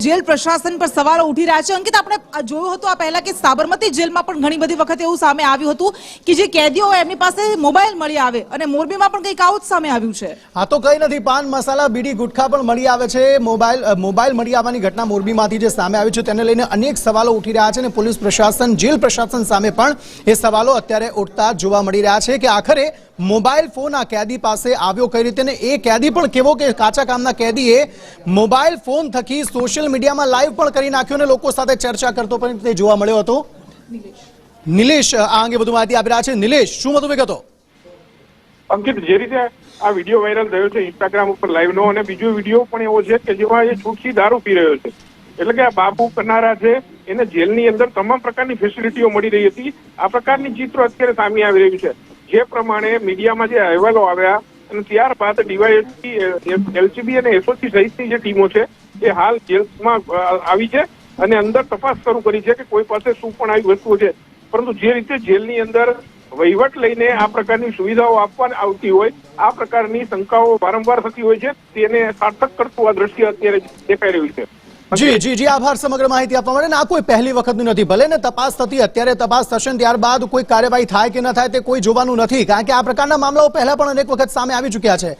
Jail પ્રશાસન પર સવાલો ઉઠી રહ્યા છે। અંકિત, આપણે જોયું હતું આ પહેલા કે સાબરમતી જેલમાં પણ ઘણી બધી વખત એવું સામે આવ્યું હતું કે જે કેદીઓ હોય એમની પાસે મોબાઈલ મળી આવે, અને મોરબીમાં પણ કંઈક આવું જ સામે આવ્યું છે। આ તો કઈ નથી, પાન મસાલા બીડી ગુટખા પણ મળી આવે છે। મોબાઈલ મળી આવવાની ઘટના મોરબીમાંથી જે સામે આવી છે તેને લઈને અનેક સવાલો ઉઠી રહ્યા છે, અને પોલીસ પ્રશાસન, જેલ પ્રશાસન સામે પણ એ સવાલો અત્યારે ઉઠતા જોવા મળી રહ્યા છે કે આખરે મોબાઈલ ફોન આ કેદી પાસે આવ્યો કઈ રીતે, ને એ કેદી પણ કેવો કે કાચા કામના કેદીએ મોબાઈલ ફોન થકી સોશિયલ મીડિયામાં લાઈવ પણ કરી નાખ્યો અને લોકો સાથે ચર્ચા કરતો પણ તે જોવા મળ્યો હતો। નિલેશ આ અંગે વધુ માહિતી આપી રહ્યા છે। નિલેશ, શું વધુ વિગતો? અંકિત, જે રીતે આ વિડીયો વાયરલ થયો છે ઇન્સ્ટાગ્રામ ઉપર લાઈવ નો, અને બીજો વિડીયો પણ એવો છે કે જેમાં એ છૂટથી દારૂ પી રહ્યો છે, એટલે કે આ બાબુ કનારા છે એને જેલની અંદર તમામ પ્રકારની ફેસિલિટીઓ મળી રહી હતી। આ પ્રકારની ચિત્રો અત્યારે સામે આવી રહ્યું છે, જે પ્રમાણે મીડિયામાં જે અહેવાલો આવ્યા અને ત્યારબાદ ડીવાયએસપી, એલસીબી અને એસઓજી સહિતની જે ટીમો છે એ હાલ જેલમાં આવી છે અને અંદર તપાસ શરૂ કરી છે કે કોઈ પાસે શું પણ આવી વસ્તુઓ છે। પરંતુ જે રીતે જેલની અંદર વહીવટ લઈને આ પ્રકારની સુવિધાઓ આપવામાં આવતી હોય, આ પ્રકારની શંકાઓ વારંવાર થતી હોય છે, તેને સાર્થક કરતું આ દ્રશ્ય અત્યારે દેખાઈ રહ્યું છે। જી, આભાર સમગ્ર માહિતી આપવા માટે। આ કોઈ પહેલી વખતનું નથી, ભલે ને તપાસ થતી, અત્યારે તપાસ થશે ત્યારબાદ કોઈ કાર્યવાહી થાય કે ન થાય તે કોઈ જોવાનું નથી, કારણ કે આ પ્રકારના મામલાઓ પહેલા પણ અનેક વખત સામે આવી ચૂક્યા છે।